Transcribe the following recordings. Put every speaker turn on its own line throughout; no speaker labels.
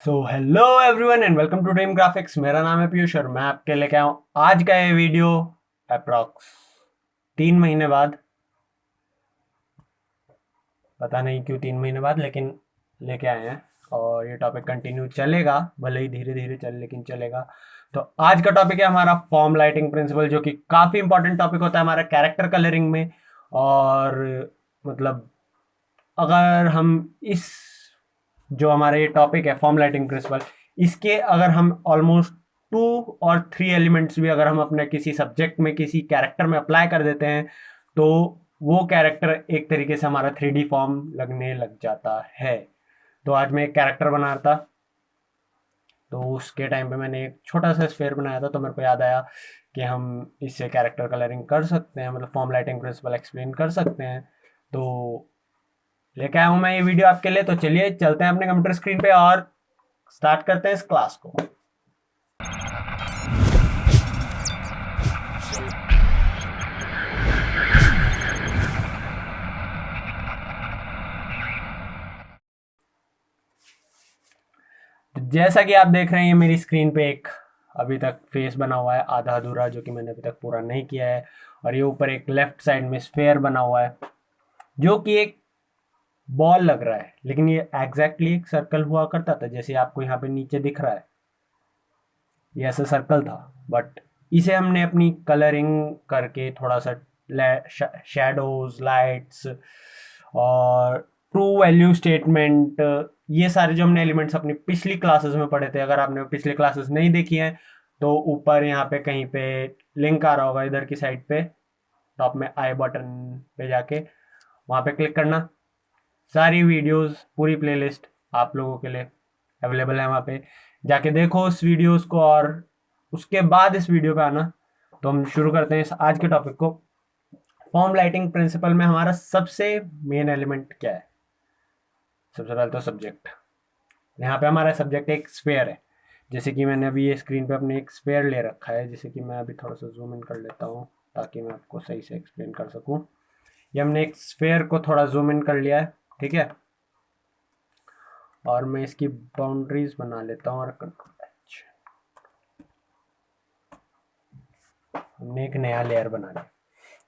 So hello everyone and welcome to dream graphics. मेरा नाम है पीयूष और मैं आपके लेके आया हूँ आज का ये वीडियो अप्रॉक्स 3 महीने बाद। पता नहीं क्यों 3 महीने बाद, लेकिन लेके आए हैं और ये टॉपिक कंटिन्यू चलेगा, भले ही धीरे धीरे चले लेकिन चलेगा। तो आज का टॉपिक है हमारा फॉर्म लाइटिंग प्रिंसिपल, जो कि काफ़ी इंपॉर्टेंट टॉपिक होता है हमारा कैरेक्टर कलरिंग में। और मतलब अगर हम इस जो हमारा ये टॉपिक है फॉर्म लाइटिंग प्रिंसिपल, इसके अगर हम ऑलमोस्ट 2 और 3 एलिमेंट्स भी अगर हम अपने किसी सब्जेक्ट में किसी कैरेक्टर में अप्लाई कर देते हैं तो वो कैरेक्टर एक तरीके से हमारा 3D फॉर्म लगने लग जाता है। तो आज मैं एक कैरेक्टर बना रहा था, तो उसके टाइम पे मैंने एक छोटा सा स्फेयर बनाया था, तो मेरे को याद आया कि हम इससे कैरेक्टर कलरिंग कर सकते हैं, मतलब फॉर्म लाइटिंग प्रिंसिपल एक्सप्लेन कर सकते हैं। तो लेके आया हूँ मैं ये वीडियो आपके लिए। तो चलिए चलते हैं अपने कंप्यूटर स्क्रीन पे और स्टार्ट करते हैं इस क्लास को। तो जैसा कि आप देख रहे हैं मेरी स्क्रीन पे एक अभी तक फेस बना हुआ है आधा अधूरा, जो कि मैंने अभी तक पूरा नहीं किया है। और ये ऊपर एक लेफ्ट साइड में स्फेयर बना हुआ है जो कि एक बॉल लग रहा है, लेकिन ये एग्जैक्टली एक सर्कल हुआ करता था, जैसे आपको यहाँ पे नीचे दिख रहा है ये ऐसा सर्कल था। बट इसे हमने अपनी कलरिंग करके थोड़ा सा शेडोज, लाइट्स और ट्रू वैल्यू स्टेटमेंट, ये सारे जो हमने एलिमेंट्स अपनी पिछली क्लासेस में पढ़े थे, अगर आपने पिछली क्लासेस नहीं देखी हैं तो ऊपर यहाँ पे कहीं पे लिंक आ रहा होगा इधर की साइड पे, टॉप में आई बटन पे जाके वहाँ पे क्लिक करना। सारी वीडियोस पूरी प्लेलिस्ट आप लोगों के लिए अवेलेबल है, वहाँ पे जाके देखो उस वीडियोस को और उसके बाद इस वीडियो पे आना। तो हम शुरू करते हैं इस आज के टॉपिक को। फॉर्म लाइटिंग प्रिंसिपल में हमारा सबसे मेन एलिमेंट क्या है? सबसे पहले तो सब्जेक्ट। यहाँ पे हमारा सब्जेक्ट एक स्फेयर है, जैसे कि मैंने अभी ये स्क्रीन पे अपने एक स्फेयर ले रखा है, जैसे कि मैं अभी थोड़ा सा जूम इन कर लेता हूँ ताकि मैं आपको सही से एक्सप्लेन कर सकूँ। ये हमने एक स्फेयर को थोड़ा जूम इन कर लिया है, ठीक है। और मैं इसकी बाउंड्रीज बना लेता हूँ और हमने एक नया लेयर बना लिया।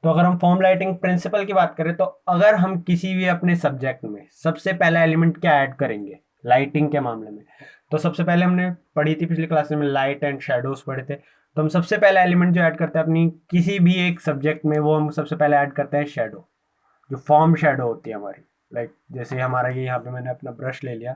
तो अगर हम फॉर्म लाइटिंग प्रिंसिपल की बात करें तो अगर हम किसी भी अपने सब्जेक्ट में सबसे पहला एलिमेंट क्या ऐड करेंगे लाइटिंग के मामले में, तो सबसे पहले हमने पढ़ी थी पिछली क्लास में लाइट एंड शेडोज पढ़े थे। तो हम सबसे पहला एलिमेंट जो ऐड करते हैं अपनी किसी भी एक सब्जेक्ट में, वो हम सबसे पहले ऐड करते हैं शेडो, जो फॉर्म शेडो होती है हमारी। लाइक जैसे हमारा ये यहाँ पे मैंने अपना ब्रश ले लिया।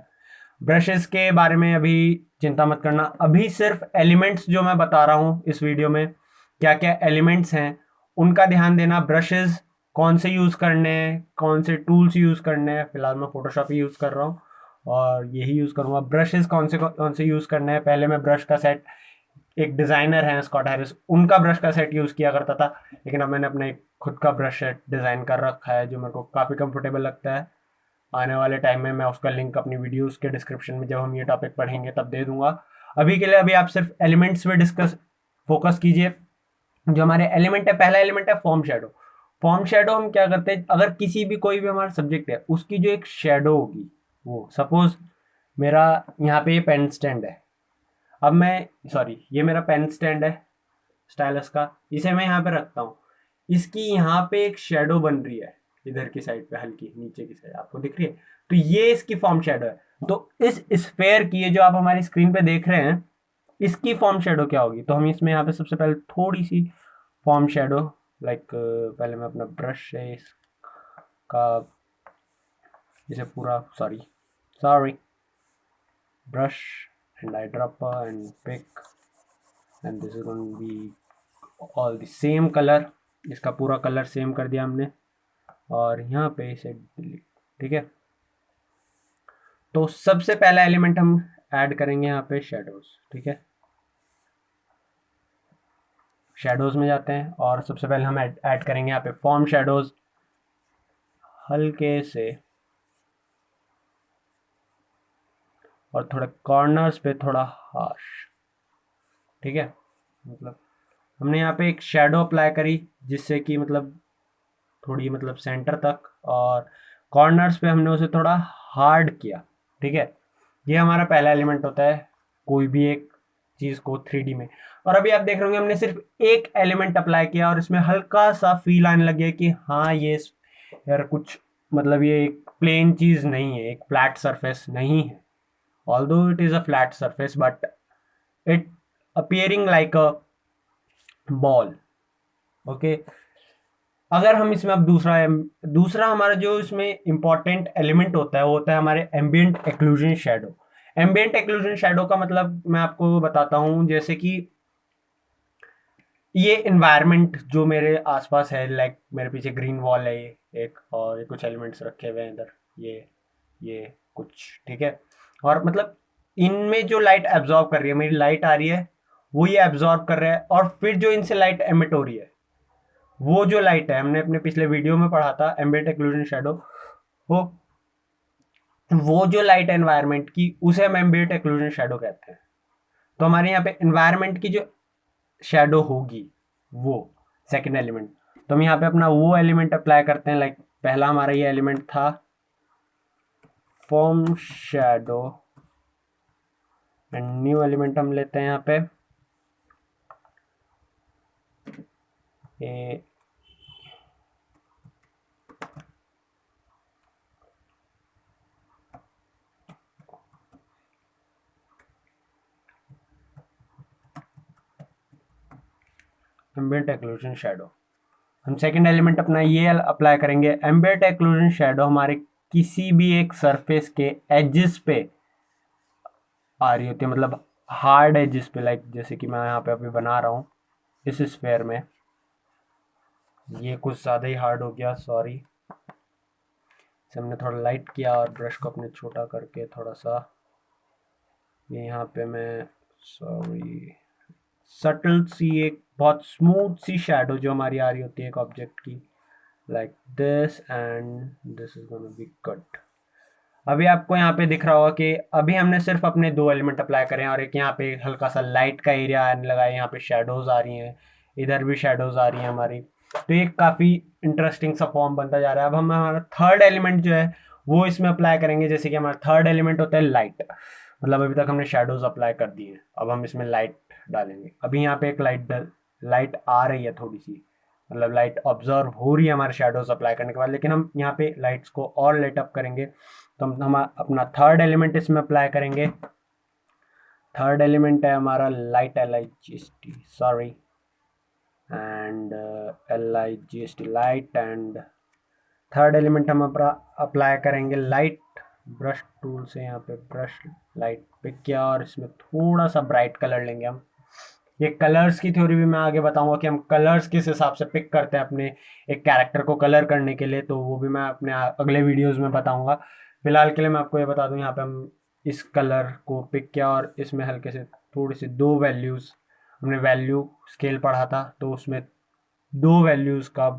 ब्रशेस के बारे में अभी चिंता मत करना, अभी सिर्फ एलिमेंट्स जो मैं बता रहा हूँ इस वीडियो में, क्या क्या एलिमेंट्स हैं उनका ध्यान देना। ब्रशेस कौन से यूज़ करने हैं, कौन से टूल्स यूज़ करने हैं, फिलहाल मैं फोटोशॉप ही यूज़ कर रहा हूँ और यही यूज़ करूँगा। ब्रशेस कौन से यूज़ करने हैं, पहले मैं ब्रश का सेट, एक डिज़ाइनर है स्कॉट हैरिस, उनका ब्रश का सेट यूज़ किया करता था, लेकिन अब मैंने अपने खुद का ब्रश सेट डिज़ाइन कर रखा है जो मेरे को काफ़ी कंफर्टेबल लगता है। आने वाले टाइम में मैं उसका लिंक अपनी वीडियोस के डिस्क्रिप्शन में जब हम ये टॉपिक पढ़ेंगे तब दे दूंगा। अभी के लिए अभी आप सिर्फ एलिमेंट्स पे डिस्कस फोकस कीजिए। जो हमारे एलिमेंट है, पहला एलिमेंट है फॉर्म शेडो। फॉर्म शेडो हम क्या करते हैं, अगर किसी भी कोई भी हमारा सब्जेक्ट है उसकी जो एक शेडो होगी, वो सपोज मेरा यहाँ पे ये पेन स्टैंड है, अब मैं सॉरी ये मेरा पेन स्टैंड है स्टाइलस का, इसे मैं यहाँ पे रखता हूँ, इसकी यहाँ पे एक शेडो बन रही है इधर की साइड पे, हल्की नीचे की साइड आपको दिख रही है, तो ये इसकी फॉर्म शेडो है। तो इस स्फेयर की, ये जो आप हमारी स्क्रीन पे देख रहे हैं, इसकी फॉर्म शेडो क्या होगी? तो हम इसमें यहाँ पे सबसे पहले थोड़ी सी फॉर्म शेडो, लाइक पहले मैं अपना ब्रश है इसका, इसे पूरा sorry sorry brush and eye drop and pick and this is going be all the same colour. इसका पूरा कलर सेम कर दिया हमने और यहाँ पे इसे डिलीट, ठीक है। तो सबसे पहला एलिमेंट हम ऐड करेंगे यहाँ पे शेडोज, ठीक है। शेडोज में जाते हैं और सबसे पहले हम ऐड करेंगे यहाँ पे फॉर्म शेडोज, हल्के से, और थोड़े कॉर्नर्स पे थोड़ा हार्श, ठीक है। मतलब हमने यहाँ पे एक शेडो अप्लाई करी जिससे कि मतलब थोड़ी मतलब सेंटर तक, और कॉर्नर्स पे हमने उसे थोड़ा हार्ड किया, ठीक है। ये हमारा पहला एलिमेंट होता है कोई भी एक चीज़ को 3D में। और अभी आप देख रहे होंगे हमने सिर्फ एक एलिमेंट अप्लाई किया और इसमें हल्का सा फील आने लग गया कि हाँ ये यार कुछ मतलब ये एक प्लेन चीज़ नहीं है, एक फ्लैट सरफेस नहीं है। Although it is a flat surface but it appearing like a ball। Okay, अगर हम इसमें अब दूसरा हमारा जो इसमें इंपॉर्टेंट एलिमेंट होता है वो होता है हमारे ambient occlusion shadow. Ambient occlusion shadow का मतलब मैं आपको बताता हूँ, जैसे कि ये इन्वायरमेंट जो मेरे आसपास है, लाइक मेरे पीछे ग्रीन वॉल है ये एक, और ये कुछ एलिमेंट्स रखे हुए हैं इधर, ये कुछ, ठीक है। और मतलब इनमें जो लाइट एब्जॉर्ब कर रही है, मेरी लाइट आ रही है, वो ये एब्जॉर्ब कर रहा है, और फिर जो इनसे लाइट एमिट हो रही है, वो जो लाइट है, हमने अपने पिछले वीडियो में पढ़ा था एम्बिएंट एक्लूजन शेडो, वो वो जो लाइट है एनवायरनमेंट की, उसे हम एम्बिएंट एक्लूजन शेडो कहते हैं। तो हमारे यहाँ पे एनवायरनमेंट की जो शेडो होगी वो सेकंड एलिमेंट, तो हम यहाँ पे अपना वो एलिमेंट अप्लाई करते हैं। लाइक पहला हमारा ये एलिमेंट था form shadow, and new element हम लेते हैं यहाँ पे ए, एम्बिएंट एक्लूजन शेडो। हम सेकंड एलिमेंट अपना ये अप्लाई करेंगे। एम्बिएंट एक्लूजन शेडो हमारे किसी भी एक सरफेस के एजेस पे आ रही होती है, मतलब हार्ड एजेस पे, लाइक जैसे कि मैं यहाँ पे अभी बना रहा हूँ इस स्फेयर में, ये कुछ ज़्यादा ही हार्ड हो गया, सॉरी। इसे हमने थोड़ा लाइट किया और ब्रश को अपने छोटा करके थोड़ा सा, ये यहाँ पे मैं, सॉरी, सटल सी एक बहुत स्मूथ सी शेडो जो हमारी आ रही होती है एक ऑब्जेक्ट की, like this, and this is gonna be cut. अभी आपको यहाँ पे दिख रहा होगा कि अभी हमने सिर्फ अपने दो एलिमेंट अप्लाई करें, और एक यहाँ पे हल्का सा लाइट का एरिया आने लगा है, यहाँ पे शेडोज आ रही हैं, इधर भी शेडोज आ रही हैं हमारी। तो ये काफ़ी इंटरेस्टिंग सा फॉर्म बनता जा रहा है। अब हम हमारा थर्ड एलिमेंट जो है वो इसमें अप्लाई करेंगे। जैसे कि हमारा थर्ड एलिमेंट होता है लाइट, मतलब अभी तक हमने शेडोज अप्लाई कर दिए हैं, अब हम इसमें लाइट डालेंगे। अभी यहाँ पे एक लाइट आ रही है थोड़ी सी, मतलब लाइट ऑब्जर्व हो रही है हमारे शेडोज अप्लाई करने के बाद, लेकिन हम यहाँ पे लाइट्स को और लाइट अप करेंगे। तो हम अपना थर्ड एलिमेंट इसमें अप्लाई करेंगे। थर्ड एलिमेंट है हमारा light, LIGST, sorry, and LIGST light, and third element हम अप्लाई करेंगे लाइट। ब्रश टूल से यहाँ पे ब्रश लाइट पिक किया और इसमें थोड़ा सा ब्राइट कलर लेंगे हम। ये कलर्स की थ्योरी भी मैं आगे बताऊंगा कि हम कलर्स किस हिसाब से पिक करते हैं अपने एक कैरेक्टर को कलर करने के लिए, तो वो भी मैं अपने अगले वीडियोस में बताऊंगा। फिलहाल के लिए मैं आपको ये बता दूं, यहाँ पे हम इस कलर को पिक किया और इसमें हल्के से थोड़ी सी दो वैल्यूज़, हमने वैल्यू स्केल पढ़ा था तो उसमें दो वैल्यूज़ का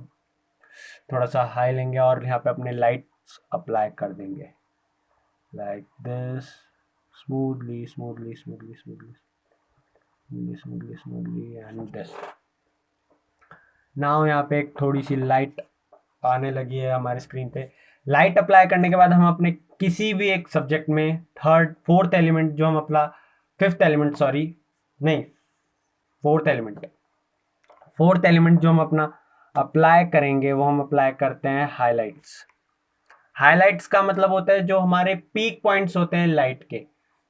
थोड़ा सा हाई लेंगे और यहाँ पे अपने लाइट्स अप्लाई कर देंगे, like this, smoothly smoothly smoothly smoothly smoothly smoothly and this. Now यहाँ पे एक थोड़ी सी लाइट आने लगी है हमारे स्क्रीन पे। लाइट अप्लाई करने के बाद हम अपने किसी भी एक सब्जेक्ट में फोर्थ एलिमेंट जो हम अपना फिफ्थ एलिमेंट, सॉरी नहीं, फोर्थ एलिमेंट जो हम अपना अप्लाई करेंगे वो हम अप्लाई करते हैं हाइलाइट्स। हाइलाइट्स का मतलब होता है जो हमारे पीक पॉइंट्स होते हैं लाइट के।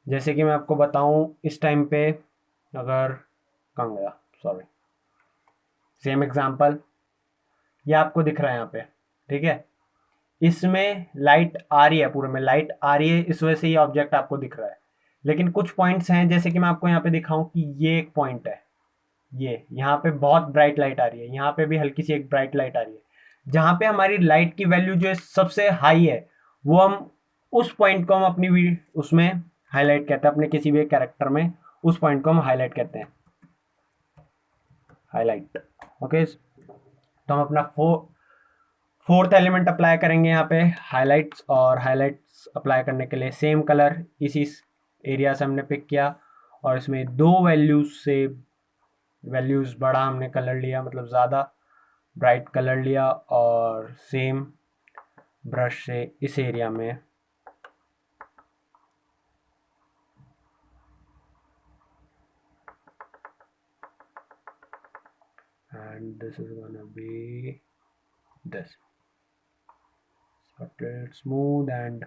जैसे कि मैं आपको बताऊं इस टाइम पे, अगर कहाँ गया, सॉरी, सेम एग्जांपल, ये आपको दिख रहा है यहाँ पे, ठीक है, इसमें लाइट आ रही है, पूरे में लाइट आ रही है, इस वजह से ये ऑब्जेक्ट आपको दिख रहा है। लेकिन कुछ पॉइंट्स हैं, जैसे कि मैं आपको यहाँ पे दिखाऊं कि ये एक पॉइंट है, ये यहाँ पे बहुत ब्राइट लाइट आ रही है, यहाँ पे भी हल्की सी एक ब्राइट लाइट आ रही है। जहाँ पे हमारी लाइट की वैल्यू जो है सबसे हाई है, वो हम उस पॉइंट को हम अपनी उसमें हाईलाइट कहते हैं, अपने किसी भी कैरेक्टर में उस पॉइंट को हम हाईलाइट कहते हैं, हाईलाइट। ओके, तो हम अपना फोर्थ एलिमेंट अप्लाई करेंगे यहाँ पे हाइलाइट्स, और हाइलाइट्स अप्लाई करने के लिए सेम कलर इसी एरिया से हमने पिक किया और इसमें दो वैल्यूज़ बड़ा हमने कलर लिया, मतलब ज़्यादा ब्राइट कलर लिया, और सेम ब्रश से इस एरिया में and this is gonna be this. Subtle, smooth, and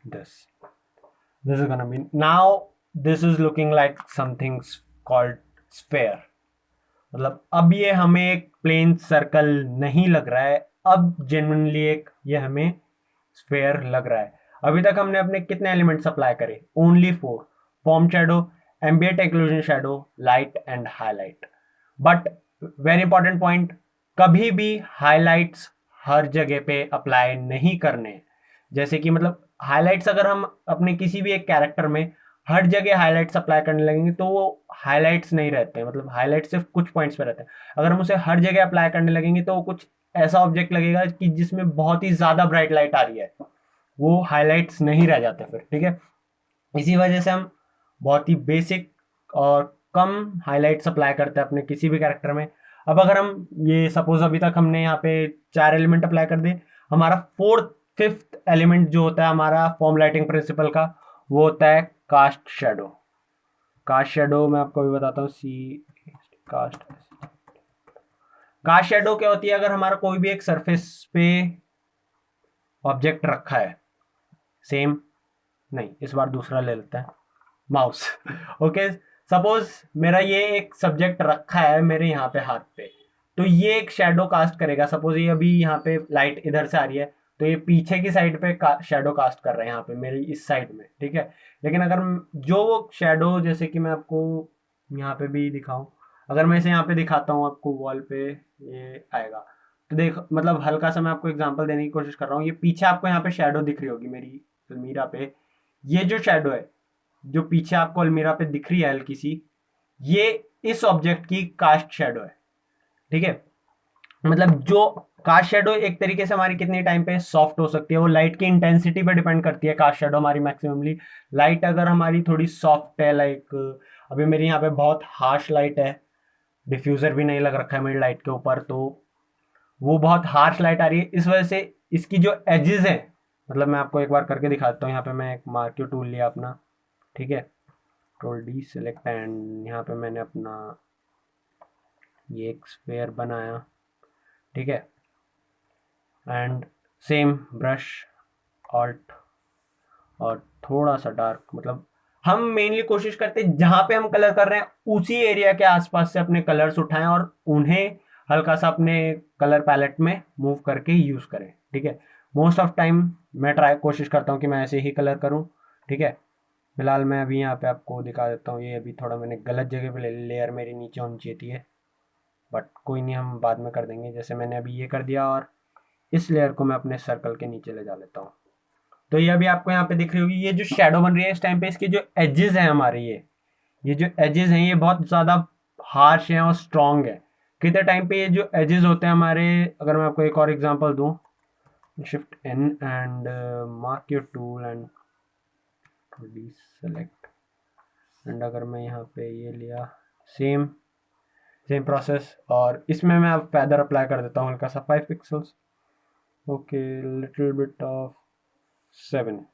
this. This is gonna be, now this is looking like something called sphere. मतलब अब ये हमें एक प्लेन सर्कल नहीं लग रहा है, अब जेन्युइनली एक ये हमें स्फेयर लग रहा है. अभी तक हमने अपने कितने एलिमेंट्स अप्लाई करे? Only 4. Form shadow, ambient occlusion shadow, light and highlight. But very important point, कभी भी हाईलाइट्स हर जगह पे अप्लाई नहीं करने. जैसे कि मतलब हाईलाइट्स अगर हम अपने किसी भी एक कैरेक्टर में हर जगह हाईलाइट्स अप्लाई करने लगेंगे तो वो हाईलाइट्स नहीं रहते हैं, मतलब हाईलाइट्स सिर्फ कुछ पॉइंट्स पे रहते हैं. अगर हम उसे हर जगह अप्लाई करने लगेंगे तो वो कुछ ऐसा ऑब्जेक्ट लगेगा कि जिसमें बहुत ही ज़्यादा ब्राइट लाइट आ रही है, वो हाईलाइट्स नहीं रह जाते फिर. ठीक है, इसी वजह से हम बहुत ही बेसिक और कम हाईलाइट्स अप्लाई करते हैं अपने किसी भी कैरेक्टर में. अब अगर हम ये सपोज अभी तक हमने यहाँ पे 4 एलिमेंट अप्लाई कर दिए, हमारा 4th 5th एलिमेंट जो होता है हमारा फॉर्म लाइटिंग प्रिंसिपल का, वो होता है कास्ट शेडो. कास्ट शेडो मैं आपको भी बताता हूँ. कास्ट शेडो क्या होती है? अगर हमारा कोई भी एक सरफेस पे ऑब्जेक्ट रखा है, सेम नहीं, इस बार दूसरा ले लेते हैं, माउस. ओके, सपोज मेरा ये एक सब्जेक्ट रखा है मेरे यहाँ पे हाथ पे, तो ये एक शेडो कास्ट करेगा. सपोज ये अभी यहाँ पे लाइट इधर से आ रही है, तो ये पीछे की साइड पे शेडो कास्ट कर रहा है यहाँ पे मेरी इस साइड में. ठीक है, लेकिन अगर जो वो शेडो, जैसे कि मैं आपको यहाँ पे भी दिखाऊं, अगर मैं इसे यहाँ पे दिखाता हूँ आपको वॉल पे, ये आएगा. तो देख, मतलब हल्का सा मैं आपको एग्जांपल देने की कोशिश कर रहा हूँ. ये पीछे आपको यहाँ पे शेडो दिख रही होगी मेरी अलमीरा पे. ये जो शेडो है जो पीछे आपको अलमीरा पे दिख रही है हल्की सी, ये इस ऑब्जेक्ट की कास्ट शेडो है. ठीक है, मतलब जो कास्ट शेडो एक तरीके से हमारी कितनी टाइम पे सॉफ्ट हो सकती है, वो लाइट की इंटेंसिटी पे डिपेंड करती है. कास्ट शेडो हमारी मैक्सिममली, लाइट अगर हमारी थोड़ी सॉफ्ट है, लाइक अभी मेरे यहाँ पे बहुत हार्श लाइट है, डिफ्यूज़र भी नहीं लग रखा है मेरी लाइट के ऊपर, तो वो बहुत हार्श लाइट आ रही है. इस वजह से इसकी जो एजेस हैं, मतलब मैं आपको एक बार करके दिखाता हूँ. यहाँ पे मैं एक मार्क्यू टूल लिया अपना. ठीक है, कंट्रोल डी सेलेक्ट, एंड यहाँ पे मैंने अपना ये एक स्फेयर बनाया. ठीक है, एंड सेम ब्रश ऑल्ट और थोड़ा सा डार्क, मतलब हम मेनली कोशिश करते हैं जहाँ पे हम कलर कर रहे हैं उसी एरिया के आसपास से अपने कलर्स उठाएं और उन्हें हल्का सा अपने कलर पैलेट में मूव करके यूज़ करें. ठीक है, मोस्ट ऑफ टाइम मैं कोशिश करता हूँ कि मैं ऐसे ही कलर करूँ. ठीक है, फिलहाल मैं अभी यहाँ पे आपको दिखा देता हूँ. ये अभी थोड़ा मैंने गलत जगह पे लेयर मेरी नीचे होनी चाहिए थी, बट कोई नहीं, हम बाद में कर देंगे. जैसे मैंने अभी ये कर दिया और इस लेयर को मैं अपने सर्कल के नीचे ले जा लेता हूँ. तो ये अभी आपको यहाँ पे दिख रही होगी, ये जो शेडो बन रही है इस टाइम पे, इसके जो एजेस हैं हमारे, ये जो एजेस हैं ये बहुत ज़्यादा हार्श हैं और स्ट्रॉन्ग है. कितने टाइम पे ये जो एजेस होते हैं हमारे, अगर मैं आपको एक और एग्जांपल दूँ, shift N and mark your tool and select, and अगर मैं यहाँ पे ये लिया, सेम प्रोसेस, और इसमें मैं अब फेदर अप्लाई कर देता हूँ हल्का सा 5 pixels. Okay, little bit of 7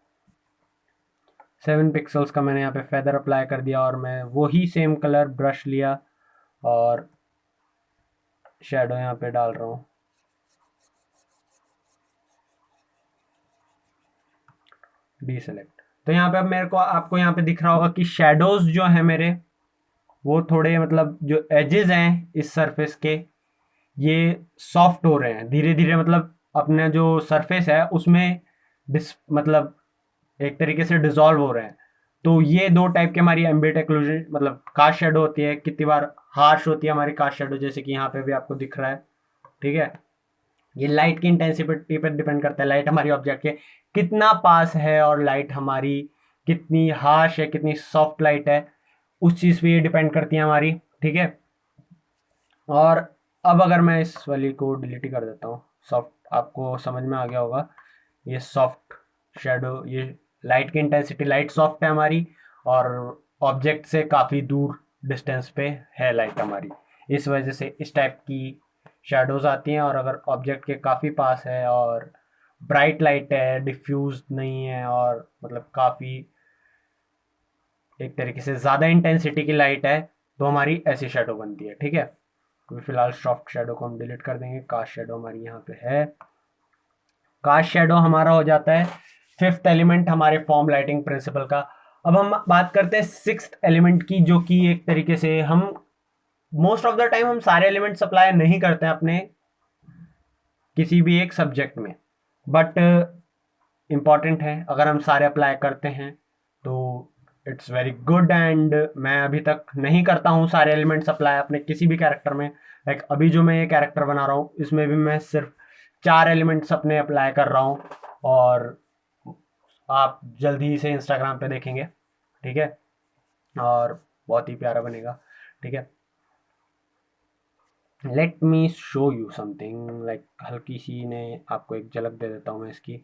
pixels का मैंने यहाँ पे फेदर अप्लाई कर दिया, और मैं वही सेम कलर ब्रश लिया और शेडो यहाँ पे डाल रहा हूँ. डीसेलेक्ट. तो यहाँ पे अब मेरे को आपको यहाँ पे दिख रहा होगा कि शेडोज जो है मेरे, वो थोड़े, मतलब जो एजेस हैं इस सरफेस के, ये सॉफ्ट हो रहे हैं धीरे धीरे. मतलब अपना जो सरफेस है उसमें मतलब एक तरीके से डिजॉल्व हो रहे हैं. तो ये 2 टाइप की हमारी एम्बिएंट एक्लूजन, मतलब कास्ट शेडो होती है. कितनी बार हार्श होती है हमारी कास्ट शेडो, जैसे कि यहाँ पे भी आपको दिख रहा है. ठीक है, ये लाइट की इंटेंसिटी पर डिपेंड करता है, लाइट हमारी ऑब्जेक्ट के कितना पास है और लाइट हमारी कितनी हार्श है, कितनी सॉफ्ट लाइट है, उस चीज़ पे ये डिपेंड करती है हमारी. ठीक है, और अब अगर मैं इस वाली को डिलीट कर देता हूँ, सॉफ्ट, आपको समझ में आ गया होगा, ये सॉफ्ट शेडो, ये लाइट की इंटेंसिटी, लाइट सॉफ्ट है हमारी और ऑब्जेक्ट से काफ़ी दूर डिस्टेंस पे है लाइट हमारी. इस वजह से इस टाइप की शेडोज आती हैं. और अगर ऑब्जेक्ट के काफ़ी पास है और ब्राइट लाइट है, डिफ्यूज नहीं है, और मतलब काफ़ी एक तरीके से ज़्यादा इंटेंसिटी की लाइट है तो हमारी ऐसी शेडो बनती है, ठीक है। अभी फिलहाल सॉफ्ट शेडो को हम डिलीट कर देंगे, कास्ट शेडो हमारी यहाँ पे है। कास्ट शेडो हमारा हो जाता है फिफ्थ एलिमेंट हमारे फॉर्म लाइटिंग प्रिंसिपल का। अब हम बात करते हैं सिक्स्थ एलिमेंट की, जो कि एक तरीके से हम मोस्ट ऑफ द टाइम हम सारे एलिमेंट्स अप्लाई नहीं करते हैं अपने किसी भी एक सब्जेक्ट में, बट इम्पॉर्टेंट है अगर हम सारे अप्लाई करते हैं तो इट्स वेरी गुड। एंड मैं अभी तक नहीं करता हूँ सारे एलिमेंट्स अप्लाई अपने किसी भी कैरेक्टर में। लाइक अभी जो मैं ये कैरेक्टर बना रहा हूँ इसमें भी मैं सिर्फ 4 एलिमेंट्स अपने अप्लाई कर रहा हूँ, और आप जल्दी से इंस्टाग्राम पे देखेंगे, ठीक है, और बहुत ही प्यारा बनेगा, ठीक है। Let me show you something, like हल्की सी ने आपको एक झलक दे देता हूँ मैं इसकी।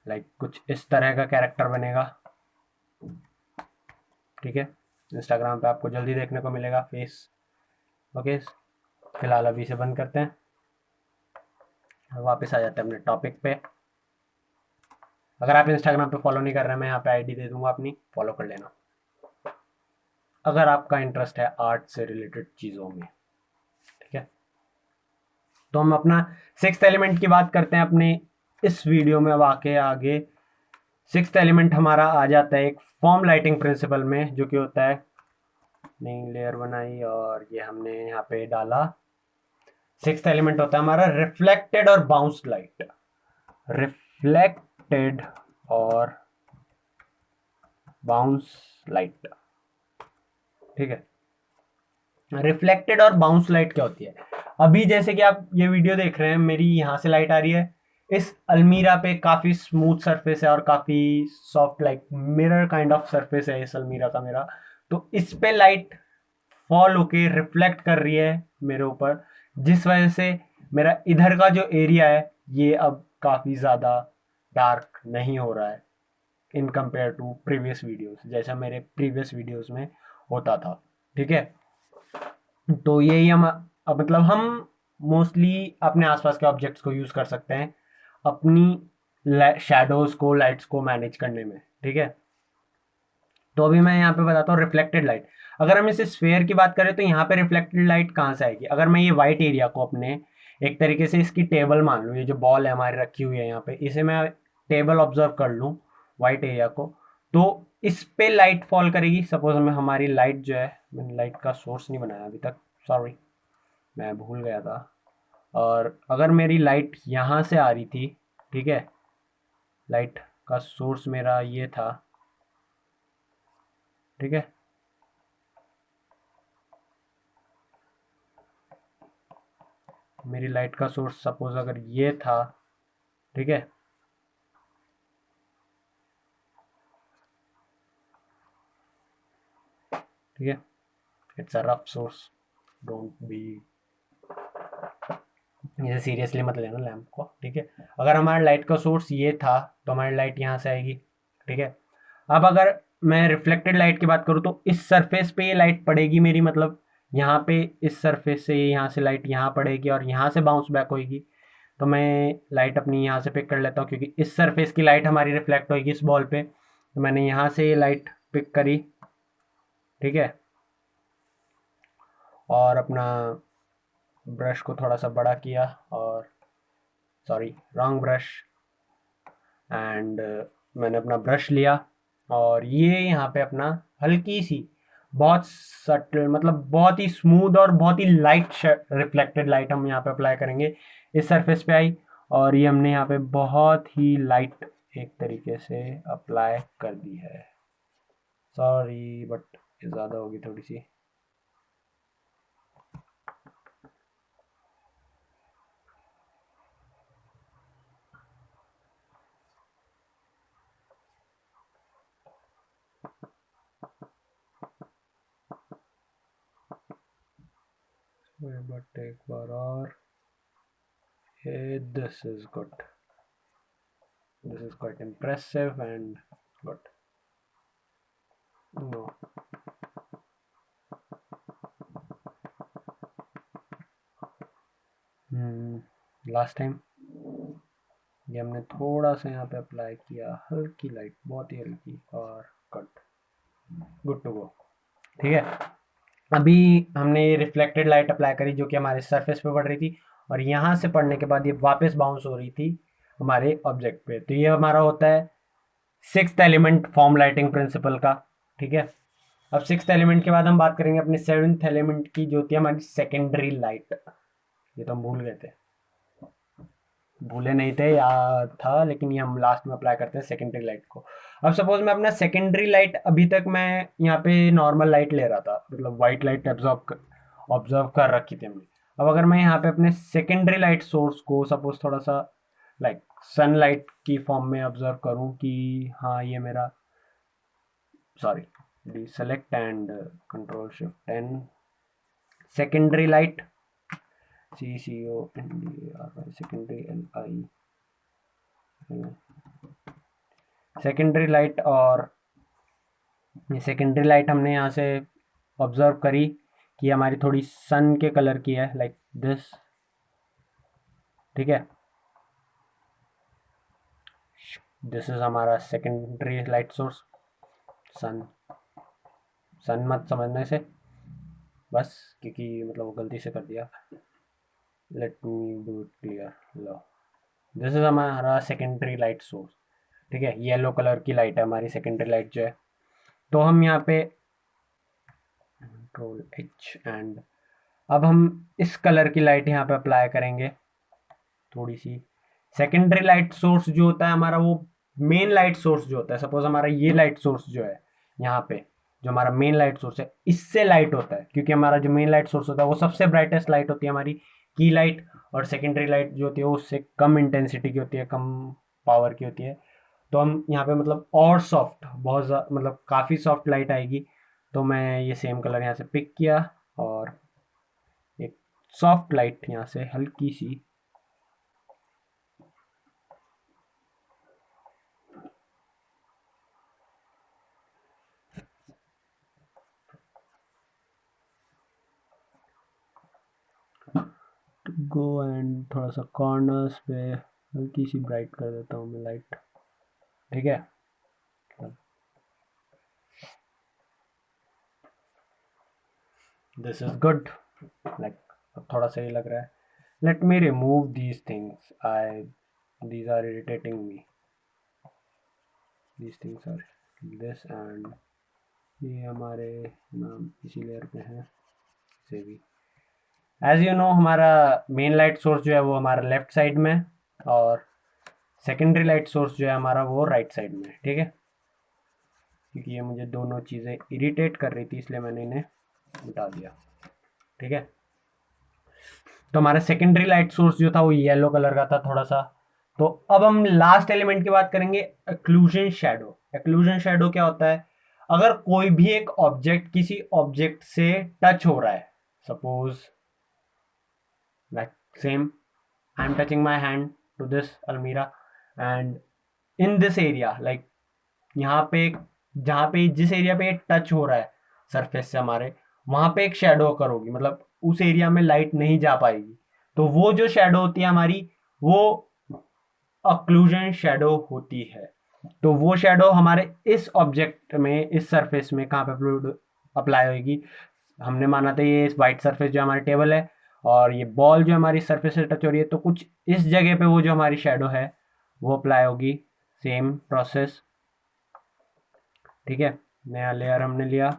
लाइक कुछ इस तरह का कैरेक्टर बनेगा, ठीक है। इंस्टाग्राम पे आपको जल्दी देखने को मिलेगा फेस। ओके, फिलहाल अभी से बंद करते हैं, वापस आ जाते हैं अपने टॉपिक पे। अगर आप इंस्टाग्राम पे फॉलो नहीं कर रहे हैं, मैं यहाँ पे आईडी दे दूंगा अपनी, फॉलो कर लेना अगर आपका इंटरेस्ट है आर्ट से रिलेटेड चीज़ों में, ठीक है। तो हम अपना सिक्स्थ एलिमेंट की बात करते हैं अपने इस वीडियो में। अब आके आगे सिक्स्थ एलिमेंट हमारा आ जाता है एक फॉर्म लाइटिंग प्रिंसिपल में, जो कि होता है, नई लेयर बनाई और ये हमने यहाँ पे डाला। सिक्स्थ एलिमेंट होता है हमारा रिफ्लेक्टेड और बाउंस्ड लाइट। रिफ्लेक्टेड और बाउंस लाइट, ठीक है। रिफ्लेक्टेड और बाउंस लाइट क्या होती है? अभी जैसे कि आप ये वीडियो देख रहे हैं, मेरी यहाँ से लाइट आ रही है, इस अलमीरा पे काफ़ी स्मूथ सरफेस है और काफ़ी soft, like mirror kind of surface है इस अलमीरा का मेरा। तो इस पे लाइट फॉल होके रिफ्लेक्ट कर रही है मेरे ऊपर, जिस वजह से मेरा इधर का जो एरिया है ये अब काफ़ी ज़्यादा डार्क नहीं हो रहा है in compare to previous videos, जैसा मेरे प्रीवियस वीडियोस में होता था, ठीक है। तो यही हम अब मतलब हम मोस्टली अपने आसपास के ऑब्जेक्ट्स को यूज़ कर सकते हैं अपनी शैडोज़ को, लाइट्स को मैनेज करने में, ठीक है। तो अभी मैं यहाँ पे बताता हूँ रिफ्लेक्टेड लाइट। अगर हम इसे स्फेयर की बात करें तो यहाँ पे रिफ्लेक्टेड लाइट कहाँ से आएगी? अगर मैं ये वाइट एरिया को अपने एक तरीके से इसकी टेबल मान लूँ, ये जो बॉल है हमारी रखी हुई है यहाँ पे, इसे मैं टेबल ऑब्जर्व कर लूँ वाइट एरिया को, तो इस पे लाइट फॉल करेगी। सपोज में हमारी लाइट जो है, मैंने लाइट का सोर्स नहीं बनाया अभी तक, सॉरी, मैं भूल गया था। और अगर मेरी लाइट यहाँ से आ रही थी, ठीक है, लाइट का सोर्स मेरा ये था, ठीक है, मेरी लाइट का सोर्स सपोज अगर ये था, ठीक है, ठीक है, it's a rough source, don't be, इसे सीरियसली मत लेना लैंप को, ठीक है। अगर हमारा लाइट का सोर्स ये था तो हमारी लाइट यहाँ से आएगी, ठीक है। अब अगर मैं रिफ्लेक्टेड लाइट की बात करूँ तो इस सरफेस पे ये लाइट पड़ेगी मेरी, मतलब यहाँ पे इस सरफेस से यहाँ से लाइट यहाँ पड़ेगी और यहाँ से बाउंस बैक होगी। तो मैं लाइट अपनी यहाँ से पिक कर लेता हूँ क्योंकि इस सरफेस की लाइट हमारी रिफ्लेक्ट होगी इस बॉल पे, तो मैंने यहाँ से ये लाइट पिक करी, ठीक है। और अपना ब्रश को थोड़ा सा बड़ा किया, और सॉरी रॉन्ग ब्रश, एंड मैंने अपना ब्रश लिया और ये यहाँ पे अपना हल्की सी, बहुत सटल, मतलब बहुत ही स्मूथ और बहुत ही लाइट रिफ्लेक्टेड लाइट हम यहाँ पे अप्लाई करेंगे। इस सरफेस पे आई और ये हमने यहाँ पे बहुत ही लाइट एक तरीके से अप्लाई कर दी है। सॉरी बट ये ज़्यादा होगी थोड़ी सी। बट एक बार और, this is good, this is quite impressive and good. No, last time ये हमने थोड़ा सा यहाँ पे अप्लाई किया, हल्की लाइट, बहुत ही हल्की, और कट, गुड टू गो। ठीक है, अभी हमने ये रिफ्लेक्टेड लाइट अप्लाई करी जो कि हमारे सरफेस पे पड़ रही थी, और यहाँ से पड़ने के बाद ये वापस बाउंस हो रही थी हमारे ऑब्जेक्ट पे। तो ये हमारा होता है sixth element form lighting principle का। ठीक है, अब सिक्स्थ एलिमेंट के बाद हम बात करेंगे अपने सेवन्थ एलिमेंट की, जो होती है हमारी सेकेंडरी लाइट। ये तो हम भूल गए थे, भूले नहीं थे, याद था, लेकिन ये हम लास्ट में अप्लाई करते हैं सेकेंडरी लाइट को। अब सपोज मैं अपना सेकेंडरी लाइट, अभी तक मैं यहाँ पे नॉर्मल लाइट ले रहा था, मतलब वाइट लाइट ऑब्जर्व कर रखी थी हमने। अब अगर मैं यहाँ पे अपने सेकेंडरी लाइट सोर्स को सपोज थोड़ा सा लाइक सनलाइट की फॉर्म में ऑब्जर्व करूँ कि हाँ ये मेरा, sorry, deselect and control shift n, secondary light, CCONDRY, secondary LI, secondary light. और ये सेकेंडरी लाइट हमने यहाँ से ऑब्जर्व करी कि हमारी थोड़ी सन के कलर की है, लाइक दिस। ठीक है, दिस इज हमारा सेकेंडरी लाइट सोर्स, सन। सन मत समझने से बस, क्योंकि मतलब वो गलती से कर दिया। Let me do it clear. Low, this is हमारा सेकेंडरी लाइट सोर्स। ठीक है, येलो कलर की लाइट है हमारी सेकेंडरी लाइट जो है। तो हम यहाँ पे कंट्रोल एच एंड, अब हम इस कलर की लाइट यहाँ पे अप्लाई करेंगे थोड़ी सी। सेकेंडरी लाइट सोर्स जो होता है हमारा, वो मेन लाइट सोर्स जो होता है, सपोज हमारा ये लाइट सोर्स जो है यहाँ पे, जो हमारा मेन लाइट सोर्स है, इससे लाइट होता है, क्योंकि हमारा जो मेन लाइट सोर्स होता है वो सबसे ब्राइटेस्ट लाइट होती है हमारी की लाइट, और सेकेंडरी लाइट जो होती है वो उससे कम इंटेंसिटी की होती है, कम पावर की होती है। तो हम यहाँ पे मतलब और सॉफ्ट, बहुत मतलब काफ़ी सॉफ्ट लाइट आएगी। तो मैं ये सेम कलर यहाँ से पिक किया और एक सॉफ्ट लाइट यहाँ से हल्की सी, गो एंड थोड़ा सा कॉर्नर्स पे हल्की सी ब्राइट कर देता हूँ मैं लाइट। ठीक है, दिस इज गुड, लाइक अब थोड़ा सही लग रहा है। Let me remove these things, I these are irritating me, these things are this and ये हमारे नाम इसी लेयर पे हैं से भी। एज यू नो हमारा मेन लाइट सोर्स जो है वो हमारा लेफ्ट साइड में, और सेकेंडरी लाइट सोर्स जो है हमारा वो राइट साइड में। ठीक है, क्योंकि ये मुझे दोनों चीज़ें इरिटेट कर रही थी, इसलिए मैंने इन्हें मिटा दिया। ठीक है, तो हमारा सेकेंडरी लाइट सोर्स जो था वो येलो कलर का था थोड़ा सा। तो अब हम लास्ट एलिमेंट की बात करेंगे, एक्लूजन शेडो। एक्लूजन शेडो क्या होता है, अगर कोई भी एक ऑब्जेक्ट किसी ऑब्जेक्ट से टच हो रहा है, suppose like same, I am touching my hand to this अलमीरा, and in this area, like यहाँ पे जहाँ पे जिस एरिया पे टच हो रहा है सरफेस से हमारे, वहां पे एक शेडो अकर होगी, मतलब उस एरिया में लाइट नहीं जा पाएगी। तो वो जो शेडो होती है हमारी, वो ऑक्लूजन शेडो होती है। तो वो शेडो हमारे इस ऑब्जेक्ट में, इस सरफेस में कहाँ पे अप्लाई होगी, हमने माना था ये इस वाइट सरफेस जो हमारी टेबल है, और ये बॉल जो हमारी सरफेस से टच हो रही है, तो कुछ इस जगह पे वो जो हमारी शेडो है वो अप्लाई होगी। Same process. ठीक है, नया लेयर हमने लिया।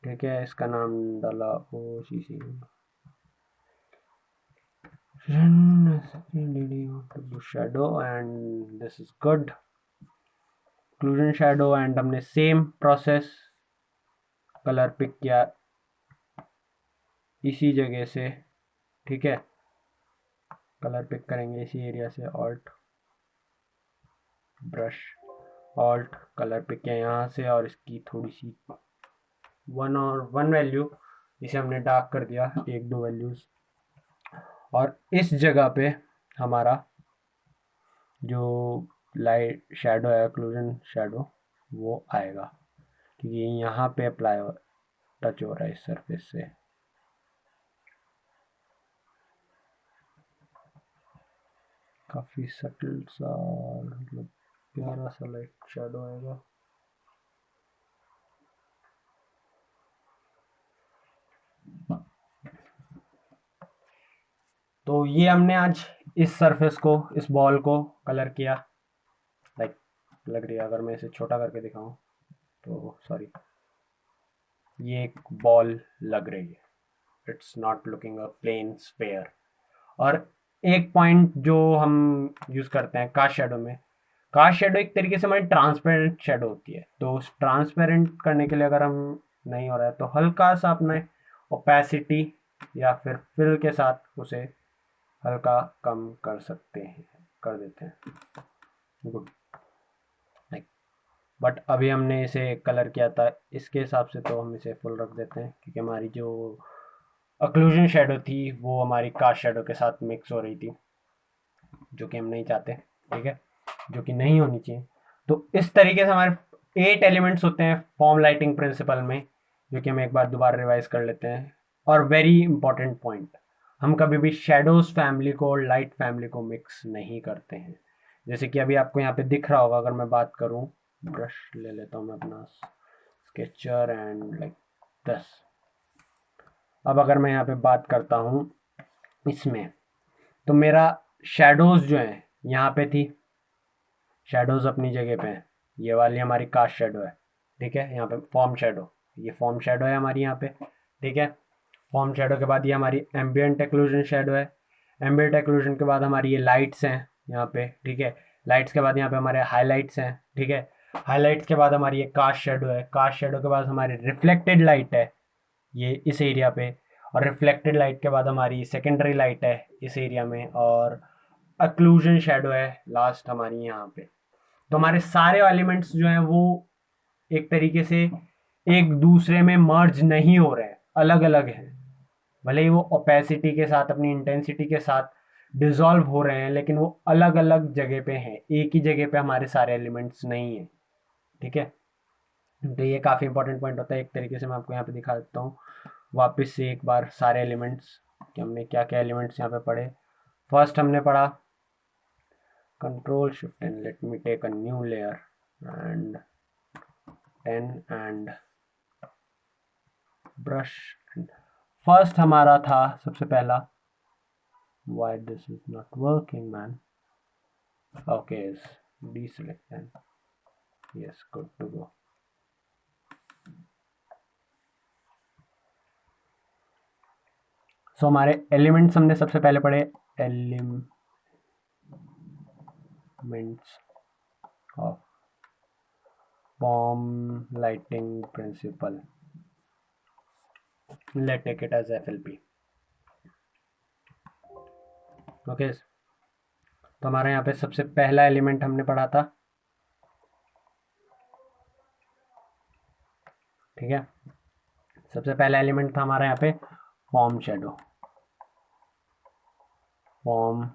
ठीक है, इसका नाम डाला O C C, shadow, and this is good, occlusion shadow. And हमने सेम प्रोसेस, कलर पिक किया इसी जगह से। ठीक है, कलर पिक करेंगे इसी एरिया से, alt brush, alt colour pick किया यहाँ से, और इसकी थोड़ी सी वन वैल्यू इसे हमने डार्क कर दिया, एक दो वैल्यूज, और इस जगह पे हमारा जो लाइट शेडो है, ऑक्लूजन शेडो, वो आएगा, क्योंकि यहाँ पे अप्लाई टच हो रहा है इस सरफेस से। काफ़ी सटल सा, मतलब प्यारा सा लाइट शेडो आएगा। तो ये हमने आज इस सरफेस को, इस बॉल को कलर किया। लाइक लग रही है, अगर मैं इसे छोटा करके दिखाऊं तो सॉरी, ये एक बॉल लग रही है, it's not looking a plain sphere. और एक पॉइंट जो हम यूज़ करते हैं कास्ट शेडो में, कास्ट शेडो एक तरीके से हमारी ट्रांसपेरेंट शेडो होती है। तो उस ट्रांसपेरेंट करने के लिए अगर हम नहीं हो रहा है तो हल्का सा अपने ओपेसिटी या फिर फिल के साथ उसे हल्का कम कर सकते हैं, कर देते हैं। गुड। लाइक बट अभी हमने इसे कलर किया था, इसके हिसाब से तो हम इसे फुल रख देते हैं, क्योंकि हमारी जो अक्लूजन शेडो थी वो हमारी कास्ट शेडो के साथ मिक्स हो रही थी, जो कि हम नहीं चाहते, ठीक है, जो कि नहीं होनी चाहिए। तो इस तरीके से हमारे 8 एलिमेंट्स होते हैं फॉर्म लाइटिंग प्रिंसिपल में, जो कि हम एक बार दोबारा रिवाइज कर लेते हैं। और वेरी इंपॉर्टेंट पॉइंट, हम कभी भी शेडोज फैमिली को और लाइट फैमिली को मिक्स नहीं करते हैं। जैसे कि अभी आपको यहाँ पे दिख रहा होगा, अगर मैं बात करूँ, ब्रश ले लेता हूँ मैं अपना स्केचर एंड लाइक दस। अब अगर मैं यहाँ पे बात करता हूँ इसमें, तो मेरा शेडोज जो हैं यहाँ पे थी, शेडोज अपनी जगह पे हैं। ये वाली हमारी कास्ट शेडो है, ठीक है, यहाँ पे फॉर्म शेडो, ये फॉर्म शेडो है हमारी यहाँ पे, ठीक है। फॉर्म शेडो के बाद ये हमारी एम्बियंट एक्लूजन शेडो है। एम्बियंट एक्लूजन के बाद हमारी ये लाइट्स हैं यहाँ पे, ठीक है। लाइट्स के बाद यहाँ पे हमारे हाईलाइट्स हैं, ठीक है। हाईलाइट्स के बाद हमारी ये कास्ट शेडो है। कास्ट शेडो के बाद हमारी रिफ्लेक्टेड लाइट है ये इस एरिया पे, और रिफ्लेक्टेड लाइट के बाद हमारी सेकेंडरी लाइट है इस एरिया में, और अक्लूजन शेडो है लास्ट हमारी यहाँ पे। तो हमारे सारे एलिमेंट्स जो हैं वो एक तरीके से एक दूसरे में मर्ज नहीं हो रहे हैं, अलग अलग हैं। भले ही वो ओपेसिटी के साथ, अपनी इंटेंसिटी के साथ डिसॉल्व हो रहे हैं, लेकिन वो अलग अलग जगह पे हैं, एक ही जगह पे हमारे सारे एलिमेंट्स नहीं हैं, ठीक है। तो ये काफ़ी इंपॉर्टेंट पॉइंट होता है। एक तरीके से मैं आपको यहाँ पे दिखा देता हूँ वापस से एक बार सारे एलिमेंट्स कि हमने क्या क्या एलिमेंट्स यहाँ पे पढ़े। फर्स्ट हमने पढ़ा control shift and let me take a new layer and 10 and brush. First हमारा था सबसे पहला, why this is not working man, okay is deselect and yes good to go। सो हमारे एलिमेंट्स हमने सबसे पहले पढ़े, elements of form lighting principle, let take it as FLP, okay. तो हमारे यहाँ पे सबसे पहला एलिमेंट हमने पढ़ा था, ठीक है। सबसे पहला एलिमेंट था हमारा यहाँ पे form shadow, form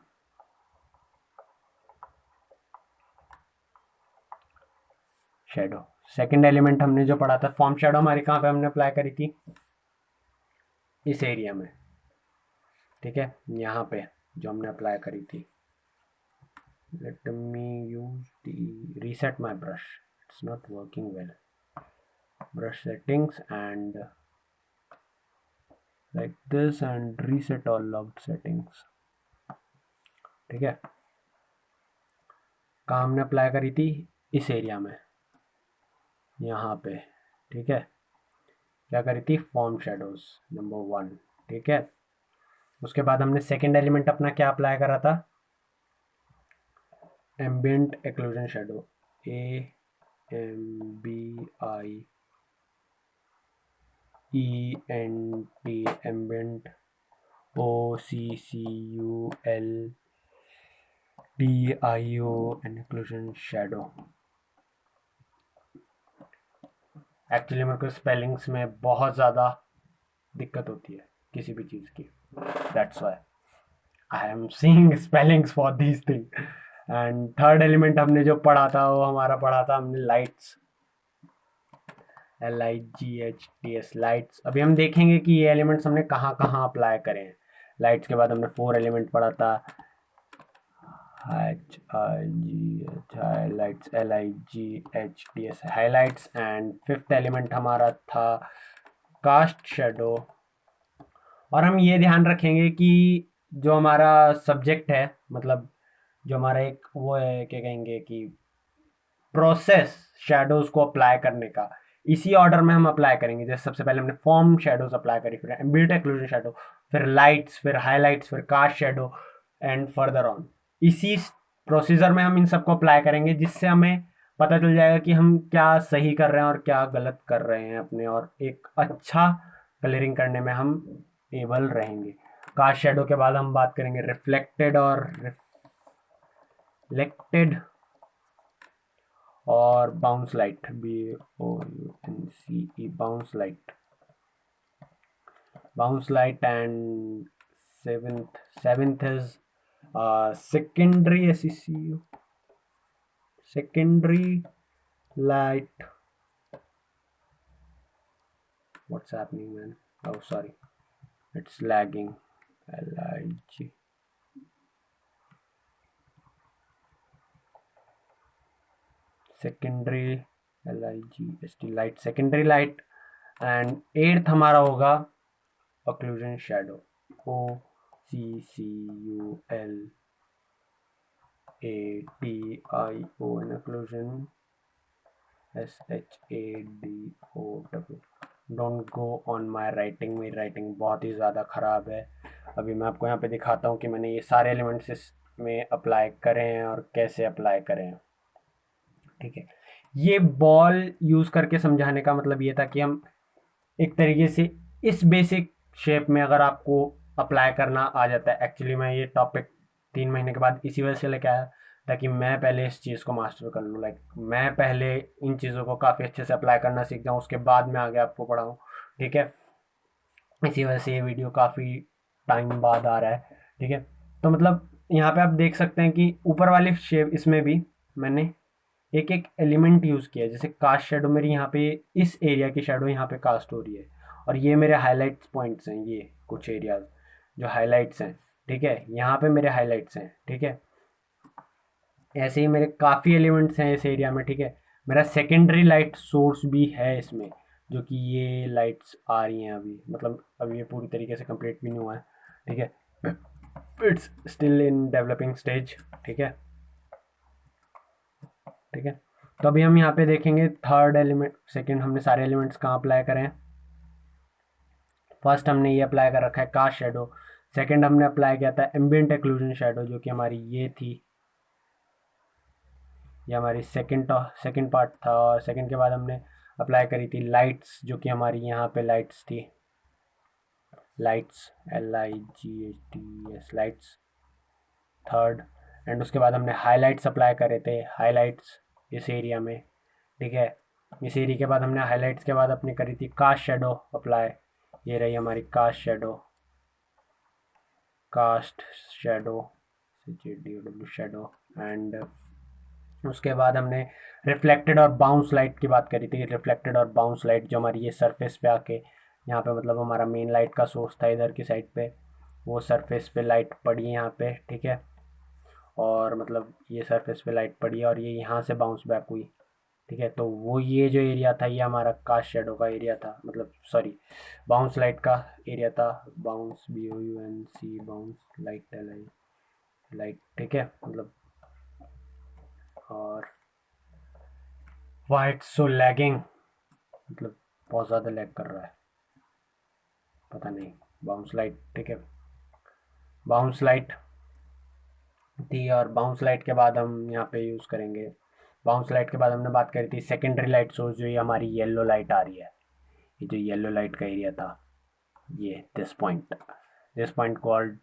shadow. Second element हमने जो पढ़ा था, फॉर्म शेडो हमारी कहाँ पे हमने अप्लाई करी थी, इस एरिया में, ठीक है, यहाँ पे जो हमने अप्लाई करी थी। Let me use the reset my brush, it's not working well. Brush settings and like this and reset all locked settings, ठीक है। कहाँ हमने अप्लाई करी थी, इस एरिया में, यहाँ पे, ठीक है। क्या करी थी, फॉर्म शेडोज नंबर 1, ठीक है। उसके बाद हमने सेकंड एलिमेंट अपना क्या अप्लाई करा था, ambient occlusion shadow, AMBIENT, ambient OCCULDIO occlusion shadow. Actually मेरे को स्पेलिंग्स में बहुत ज़्यादा दिक्कत होती है किसी भी चीज़ की, that's why I am seeing spellings for these thing. And third element हमने जो पढ़ा था वो हमारा पढ़ा था हमने लाइट्स, LIGHTS, लाइट्स। अभी हम देखेंगे कि ये एलिमेंट्स हमने कहाँ कहाँ अप्लाई करें हैं। लाइट्स के बाद हमने 4 एलिमेंट पढ़ा था, highlights, LIGHTS highlights. And fifth element हमारा था कास्ट शेडो, और हम ये ध्यान रखेंगे कि जो हमारा सब्जेक्ट है, मतलब जो हमारा एक वो है, क्या कहेंगे कि प्रोसेस शैडोज को अप्लाई करने का, इसी ऑर्डर में हम अप्लाई करेंगे। जैसे सबसे पहले हमने फॉर्म शैडोज अप्लाई करी, फिर एम्बिएंट एक्लूजन शैडो, फिर लाइट्स, फिर हाइलाइट्स, फिर cast shadow and further on. इसी प्रोसीजर में हम इन सबको अप्लाई करेंगे, जिससे हमें पता चल जाएगा कि हम क्या सही कर रहे हैं और क्या गलत कर रहे हैं अपने, और एक अच्छा कलरिंग करने में हम एबल रहेंगे। कास्ट शैडो के बाद हम बात करेंगे रिफ्लेक्टेड और रिफ्लेक्टेड और bounce light, BOUNCE, bounce light and seventh is secondary SECU, secondary light. What's happening, man? Oh, sorry, it's lagging. LIG. Secondary LIGST light, secondary light. And eighth हमारा होगा occlusion shadow, OCCULATION occlusion, SHADOW। Don't go on my writing, मेरी writing बहुत ही ज़्यादा ख़राब है। अभी मैं आपको यहाँ पे दिखाता हूँ कि मैंने ये सारे एलिमेंट्स इसमें अप्लाई करें हैं और कैसे अप्लाई करें हैं। ठीक है, ये बॉल यूज़ करके समझाने का मतलब ये था कि हम एक तरीके से इस बेसिक शेप में अगर आपको अप्लाई करना आ जाता है। एक्चुअली मैं ये टॉपिक 3 महीने के बाद इसी वजह से लेके आया, ताकि मैं पहले इस चीज़ को मास्टर कर लूँ। लाइक मैं पहले इन चीज़ों को काफ़ी अच्छे से अप्लाई करना सीख जाऊँ, उसके बाद मैं आगे आपको पढ़ाऊँ। ठीक है, इसी वजह से ये वीडियो काफ़ी टाइम बाद आ रहा है। ठीक है, तो मतलब यहाँ पे आप देख सकते हैं कि ऊपर वाली शेप इसमें भी मैंने एक एक एलिमेंट यूज़ किया है। जैसे कास्ट शेडो मेरी यहाँ पे इस एरिया की शेडो यहाँ पे कास्ट हो रही है, और ये मेरे हाइलाइट्स पॉइंट्स हैं, ये कुछ एरियाज जो हाइलाइट्स हैं। ठीक है, यहाँ पे मेरे हाइलाइट्स हैं। ठीक है, ऐसे ही मेरे काफ़ी एलिमेंट्स हैं इस एरिया में। ठीक है, मेरा सेकेंडरी लाइट सोर्स भी है इसमें, जो कि ये लाइट्स आ रही हैं अभी, मतलब अभी ये पूरी तरीके से कंप्लीट भी नहीं हुआ है। ठीक है, it's still in developing stage. ठीक है, ठीक है, तो अभी हम यहाँ पे देखेंगे थर्ड एलिमेंट, सेकंड हमने सारे एलिमेंट्स कहाँ अप्लाई करें हैं। फर्स्ट हमने ये अप्लाई कर रखा है कास्ट शेडो, सेकंड हमने अप्लाई किया था एम्बिएंट एक्लूजन शेडो, जो कि हमारी ये थी, ये हमारी सेकंड पार्ट था। और सेकंड के बाद हमने अप्लाई करी थी लाइट्स, जो कि हमारी यहाँ पे लाइट्स थी, lights LIGHTS lights third. And उसके बाद हमने हाइलाइट्स अप्लाई करे थे, हाइलाइट्स इस एरिया में। ठीक है, इस एरिया के बाद हमने हाइलाइट्स के बाद अपनी करी थी कास्ट शेडो अप्लाई, ये रही हमारी cast shadow, cast shadow shadow. And उसके बाद हमने रिफ्लेक्टेड और बाउंस लाइट की बात करी थी। रिफ्लेक्टेड और बाउंस लाइट जो हमारी ये सरफेस पे आके यहाँ पे, मतलब हमारा मेन लाइट का सोर्स था इधर की साइड पे, वो सरफेस पे लाइट पड़ी यहाँ पे। ठीक है, और मतलब ये सरफेस पे लाइट पड़ी और ये यहाँ से बाउंस बैक हुई। ठीक है, तो वो ये जो एरिया था ये हमारा कास्ट शेडो का एरिया था, मतलब सॉरी बाउंस लाइट का एरिया था। Bounce BOUNC bounce light light. ठीक है, मतलब और वाइट सो लैगिंग, मतलब बहुत ज़्यादा लैग कर रहा है, पता नहीं। बाउंस लाइट, ठीक है, बाउंस लाइट थी, और बाउंस लाइट के बाद हम यहाँ पे यूज़ करेंगे, बाउंस लाइट के बाद हमने बात करी थी सेकेंडरी लाइट सोर्स, जो ये हमारी येलो लाइट आ रही है, ये जो येलो लाइट का एरिया था, ये this point called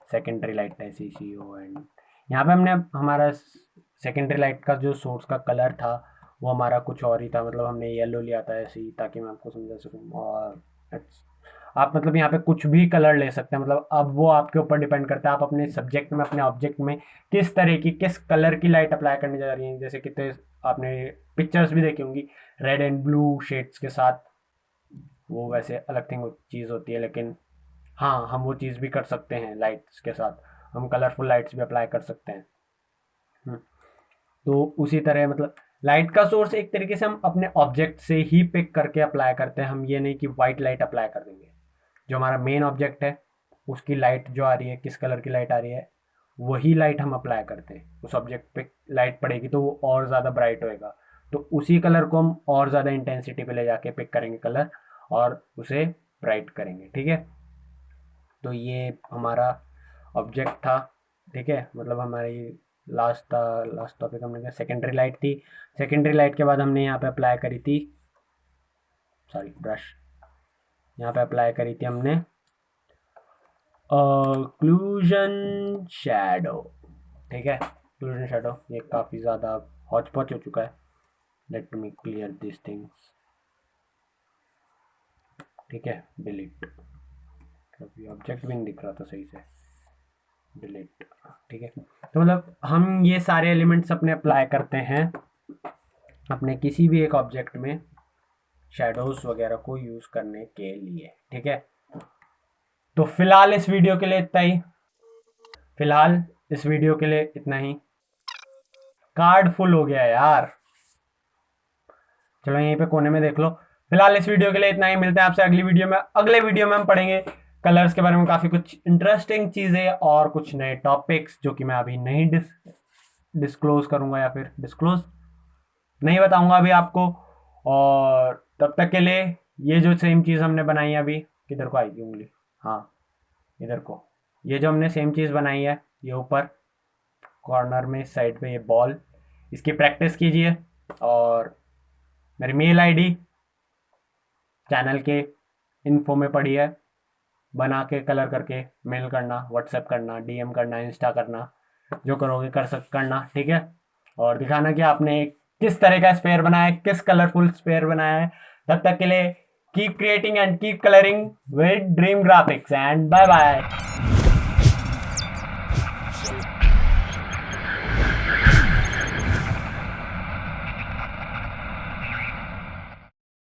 secondary light है, CCO। एंड यहाँ पे हमने हमारा सेकेंडरी लाइट का जो सोर्स का कलर था वो हमारा कुछ और ही था, मतलब हमने येलो लिया था ऐसे ही, ताकि मैं आपको समझा सकूँ। और आप मतलब यहाँ पे कुछ भी कलर ले सकते हैं, मतलब अब वो आपके ऊपर डिपेंड करता है आप अपने सब्जेक्ट में, अपने ऑब्जेक्ट में किस तरह की, किस कलर की लाइट अप्लाई करने जा रही है। जैसे कितने आपने पिक्चर्स भी देखी होंगी रेड एंड ब्लू शेड्स के साथ, वो वैसे अलग थिंग चीज़ होती है, लेकिन हाँ हम वो चीज़ भी कर सकते हैं लाइट्स के साथ, हम कलरफुल लाइट्स भी अप्लाई कर सकते हैं। हम्म, तो उसी तरह मतलब लाइट का सोर्स एक तरीके से हम अपने ऑब्जेक्ट से ही पिक करके अप्लाई करते हैं, हम ये नहीं कि वाइट लाइट अप्लाई कर देंगे। जो हमारा मेन ऑब्जेक्ट है उसकी लाइट जो आ रही है, किस कलर की लाइट आ रही है, वही लाइट हम अप्लाई करते हैं। उस ऑब्जेक्ट पे लाइट पड़ेगी तो वो और ज़्यादा ब्राइट होएगा, तो उसी कलर को हम और ज़्यादा इंटेंसिटी पे ले जाके पिक करेंगे कलर और उसे ब्राइट करेंगे। ठीक है, तो ये हमारा ऑब्जेक्ट था। ठीक है, मतलब हमारी लास्ट टॉपिक हमने सेकेंडरी लाइट थी। सेकेंडरी लाइट के बाद हमने यहाँ पे अप्लाई करी थी, सॉरी ब्रश, यहाँ पे अप्लाई करी थी हमने क्लूजन शैडो। ठीक है, क्लूजन शैडो ये काफ़ी ज़्यादा हौच पौच हो चुका है। Let me clear this things. ठीक है, डिलीट, कभी ऑब्जेक्ट भी नहीं दिख रहा था सही से, डिलीट। ठीक है, तो मतलब हम ये सारे एलिमेंट्स अपने अप्लाई करते हैं अपने किसी भी एक ऑब्जेक्ट में शैडोज वगैरह को यूज़ करने के लिए। ठीक है, तो फिलहाल इस वीडियो के लिए इतना ही, फिलहाल इस वीडियो के लिए इतना ही। कार्ड फुल हो गया यार, चलो यहीं पे कोने में देख लो। फिलहाल इस वीडियो के लिए इतना ही, मिलते हैं आपसे अगली वीडियो में। अगले वीडियो में हम पढ़ेंगे कलर्स के बारे में काफ़ी कुछ इंटरेस्टिंग चीज़ें और कुछ नए टॉपिक्स जो कि मैं अभी नहीं डिस्क्लोज करूंगा या फिर डिस्क्लोज नहीं बताऊंगा अभी आपको। और तब तक के लिए ये जो सेम चीज़ हमने बनाई है अभी, किधर को आएगी उंगली, हाँ इधर को, ये जो हमने सेम चीज़ बनाई है ये ऊपर कॉर्नर में साइड पे ये बॉल, इसकी प्रैक्टिस कीजिए। और मेरी मेल आईडी चैनल के इन्फो में पड़ी है, बना के कलर करके मेल करना, व्हाट्सएप करना, डीएम करना, इंस्टा करना, जो करोगे करना। ठीक है, और दिखाना कि आपने किस तरह का स्पेयर बनाया है, किस कलरफुल स्पेयर बनाया है। तब तक के लिए keep creating and keep colouring with Dream Graphics and bye bye.